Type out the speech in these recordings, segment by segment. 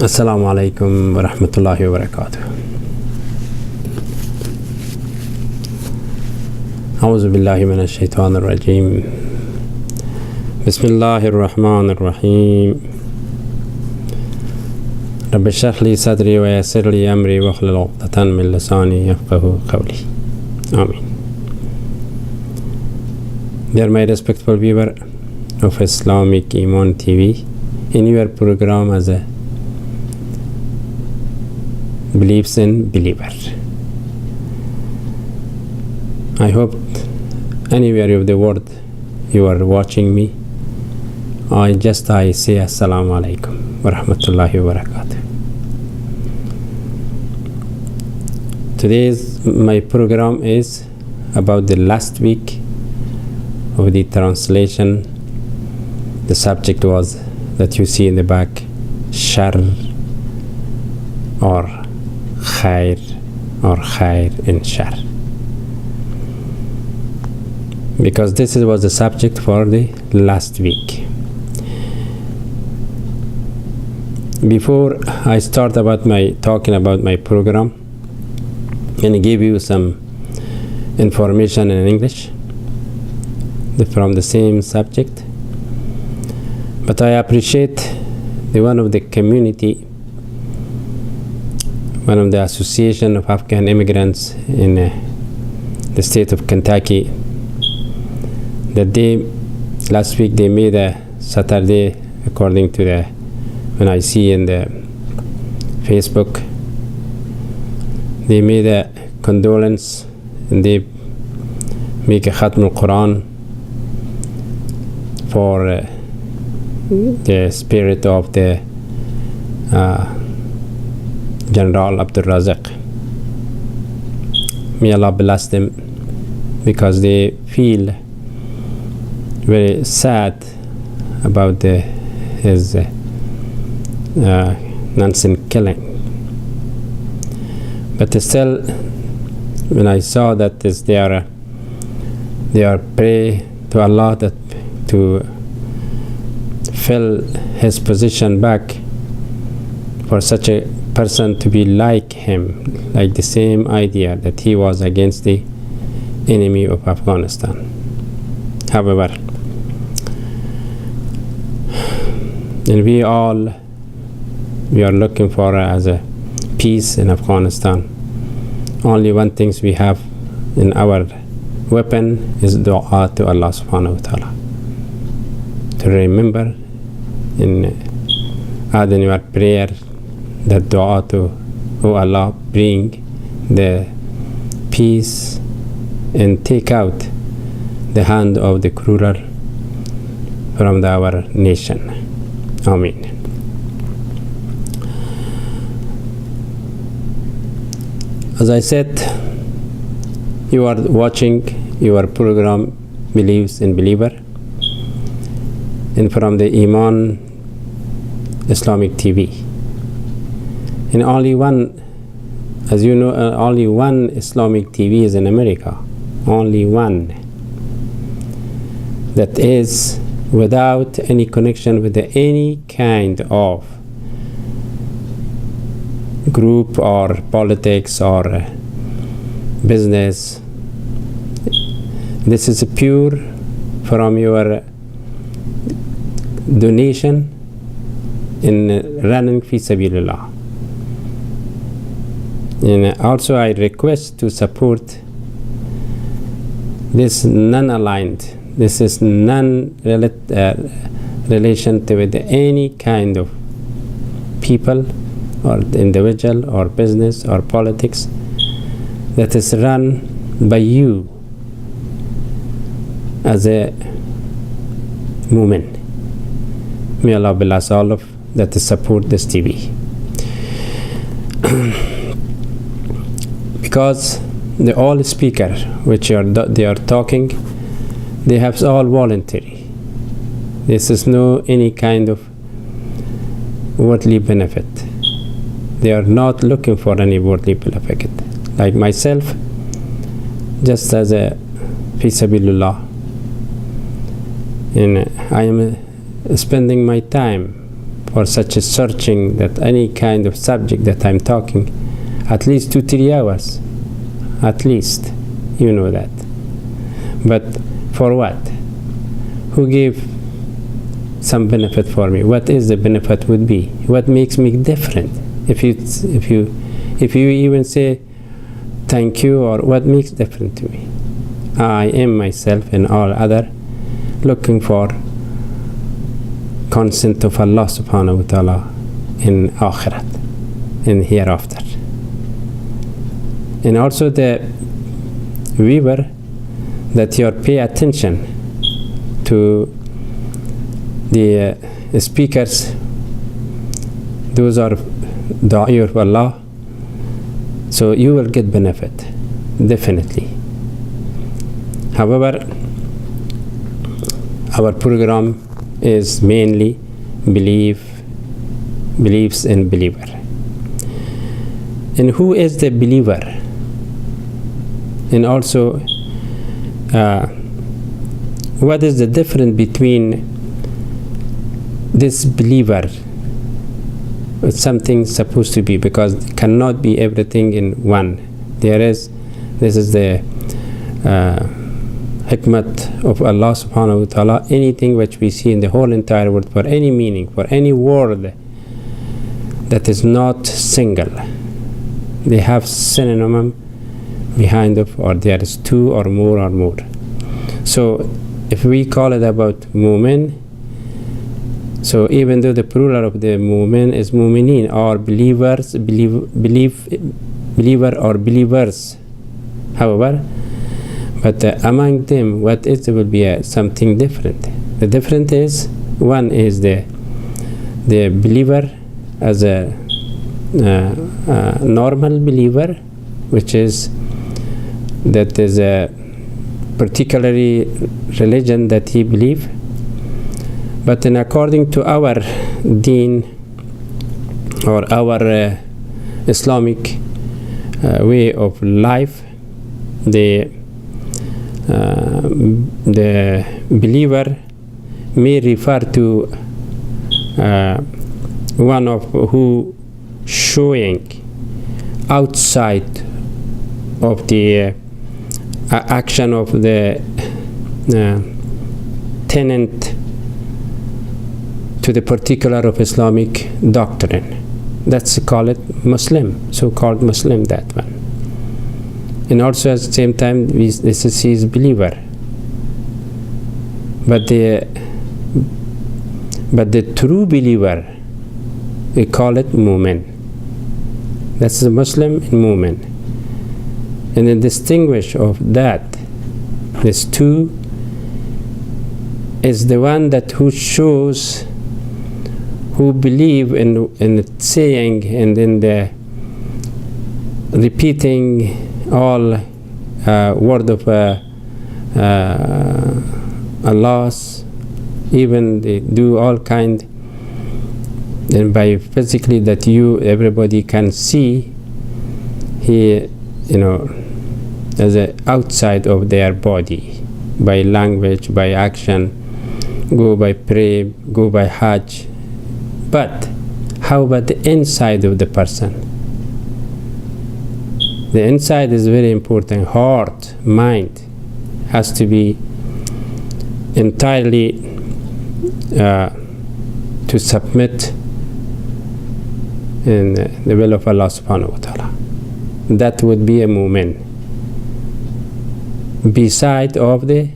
Assalamu alaikum wa rahmatullahi wa barakatuh. A'udhu billahi minash shaitanir rajim. Bismillahir rahmanir rahim. Rabbi shrah li sadri wa yassir li amri wahlul 'uqdatan min lisani yafqahu qawli. Amen. Dear my respectful viewer of Islamic Iman TV, in your program as a believes in believer. I hope anywhere of the world you are watching me, I say Assalamu alaikum wa rahmatullahi wa barakatuh. Today's my program is about the last week of the translation. The subject was that you see in the back, shar or khair or khair in shar, because this was the subject for the last week. Before I start talking about my program and give you some information in English from the same subject, but I appreciate one of the community, one of the association of Afghan immigrants in the state of Kentucky, that last week they made a Saturday, according to when I see in the Facebook, they made a condolence and they make a Khatm al-Quran for the spirit of the General Abdul Razak. May Allah bless them, because they feel very sad about his nonsense killing. But still, when I saw that they are pray to Allah that to fill his position back, for such a person to be like him, like the same idea that he was against the enemy of Afghanistan. However, and we are looking for as a peace in Afghanistan. Only one thing we have in our weapon is dua to Allah subhanahu wa ta'ala, to remember in add in your prayer that dua to, oh Allah, bring the peace and take out the hand of the crueler from our nation. Amen. As I said, you are watching your program Believes in Believer, and from the Iman Islamic TV. And only one, as you know, only one Islamic TV is in America. Only one. That is without any connection with any kind of group or politics or business. This is pure from your donation in running fi sabilillah. And also I request to support this non-aligned, this is non-relation with any kind of people or individual or business or politics that is run by you as a movement. May Allah bless all of that support this TV. Because the all speaker which they are talking, they have all voluntary. This is no any kind of worldly benefit. They are not looking for any worldly benefit. Like myself, just as a fi sabilillah, and I am spending my time for such a searching that any kind of subject that I'm talking, at least 2-3 hours, at least, you know that. But for what? Who gave some benefit for me? What is the benefit would be? What makes me different? If you even say thank you, or what makes different to me? I am myself and all other looking for consent of Allah subhanahu wa ta'ala in akhirat, in hereafter. And also the viewer, that you pay attention to the speakers, those are da'i of Allah, so you will get benefit, definitely. However, our program is mainly beliefs in believer. And who is the believer? And also, what is the difference between this believer? It's something supposed to be, because it cannot be everything in one. This is the hikmat of Allah subhanahu wa ta'ala. Anything which we see in the whole entire world, for any meaning, for any word that is not single, they have synonym behind it, or there is two or more. So if we call it about mu'min, so even though the plural of the mu'min is mu'minin, or believers, believer or believers, however, but among them, what is will be something different. The difference is, one is the believer as a normal believer, which is that is a particularly religion that he believe. But in according to our deen, or our Islamic way of life, the believer may refer to one of who showing outside of the action of the tenant to the particular of Islamic doctrine. That's called Muslim, so-called Muslim, that one. And also at the same time, this is believer. But the true believer, we call it mu'min. That's the Muslim and mu'min. And the distinguish of that, this two, is the one that who shows, who believe in saying and in the repeating all word of Allah's, even they do all kind, and by physically that everybody can see, he, as a outside of their body, by language, by action, go by prayer, go by Hajj. But how about the inside of the person? The inside is very important. Heart, mind has to be entirely to submit in the will of Allah subhanahu wa ta'ala. That would be a mu'min. Beside of the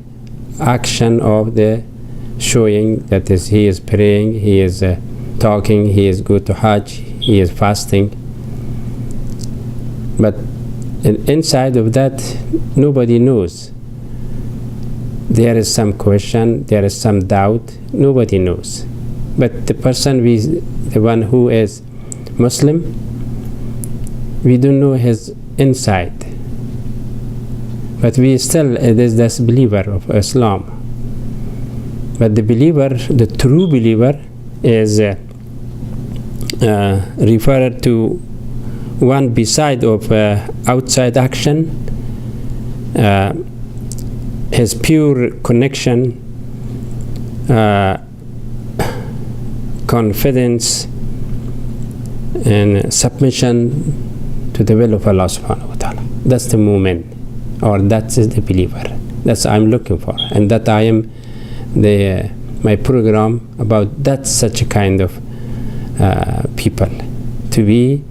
action of the showing, that is, he is praying, he is talking, he is go to Hajj, he is fasting. But inside of that, nobody knows. There is some question, there is some doubt, nobody knows. But the person, the one who is Muslim, we don't know his inside. But we still, it is this believer of Islam. But the believer, the true believer, is referred to one beside of outside action, his pure connection confidence and submission to the will of Allah subhanahu wa ta'ala. That's the mu'min, or that is the believer. That's what I'm looking for, and that I am my program about that such a kind of people, to be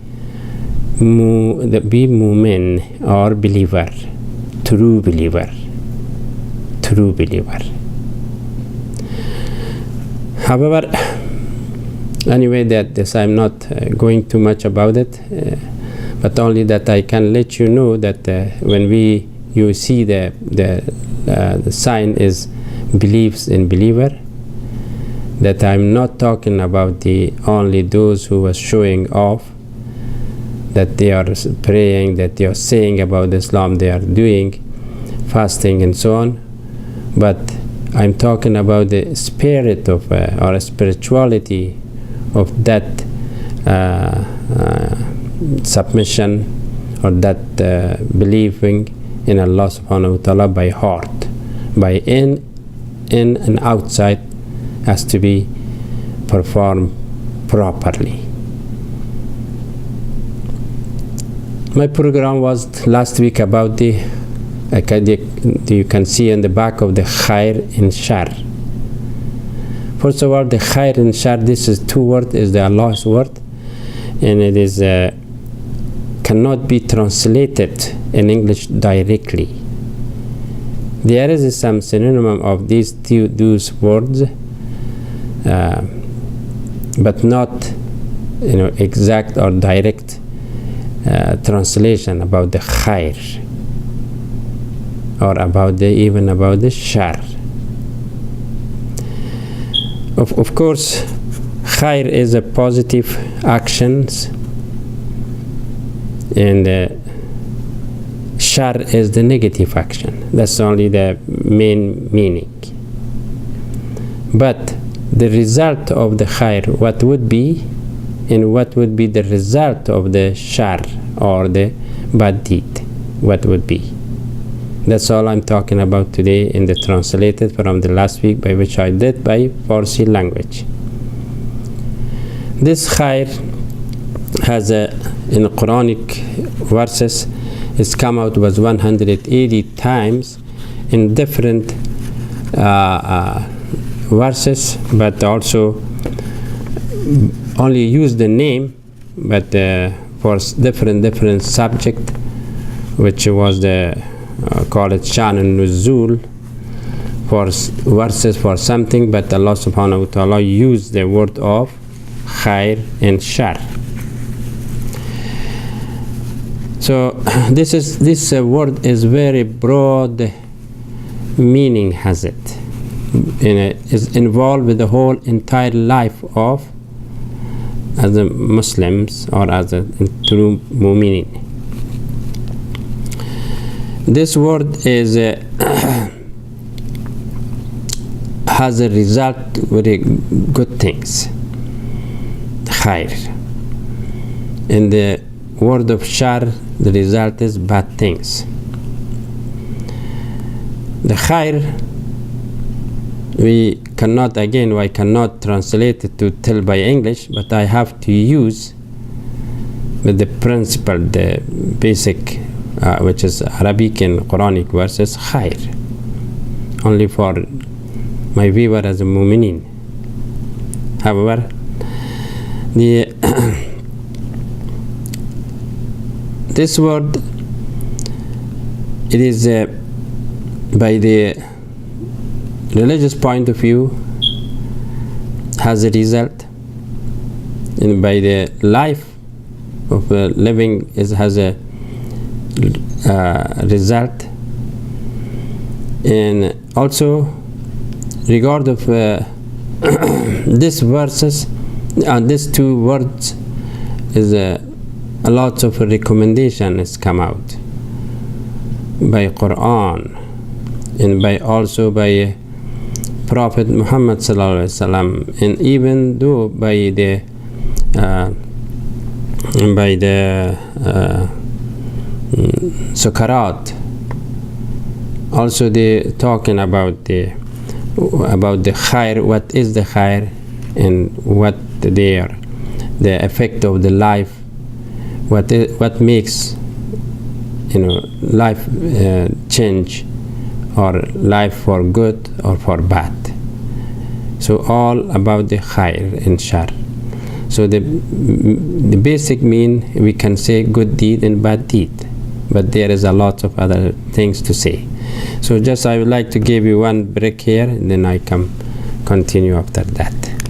mu'min or believer, true believer. However, anyway, that I'm not going too much about it, but only that I can let you know that when you see the sign is beliefs in believer, that I'm not talking about only those who are showing off, that they are praying, that they are saying about Islam, they are doing fasting and so on, but I'm talking about the spirit of or spirituality of that submission, or that believing in Allah subhanahu wa ta'ala by heart, by in and outside, has to be performed properly. My program was last week about you can see in the back of the khair and shar. First of all, the khair and shar, this is two words, is the Allah's word, and it is cannot be translated in English directly. There is some synonym of those words, but not exact or direct translation about the khair, or even about the shar. Of course, khair is a positive actions, and shar is the negative action. That's only the main meaning. But the result of the khair, what would be, and what would be the result of the shar or the bad deed, what would be? That's all I'm talking about today in the translated from the last week, by which I did by Farsi language. This khair has in Quranic verses, it's come out was 180 times in different verses, but also only use the name, but for different subject, which was the call it Shan and Nuzul, for verses for something, but Allah subhanahu wa ta'ala used the word of khair and shar. So this word is very broad meaning, has it, is involved with the whole entire life of as a Muslims, or as a true mu'minin. This word is has a result very good things, khair. In the word of shar, the result is bad things. The khair, I cannot translate it to tell by English, but I have to use with the principle, the basic, which is Arabic and Quranic verses, khair, only for my viewer as a mu'minin. However, this word, it is by the religious point of view, has a result, and by the life of living has a result, and also regard of these verses, these two words, is a lot of recommendation has come out by Quran, and by also by Prophet Muhammad sallallahu alaihi wasallam, and even though by the Sukarat, also they talking about the khair, what is the khair, and what the effect of the life, what makes life change, or life for good or for bad. So all about the khair and shar. So the basic mean, we can say good deed and bad deed, but there is a lot of other things to say. So just I would like to give you one break here, and then I can continue after that.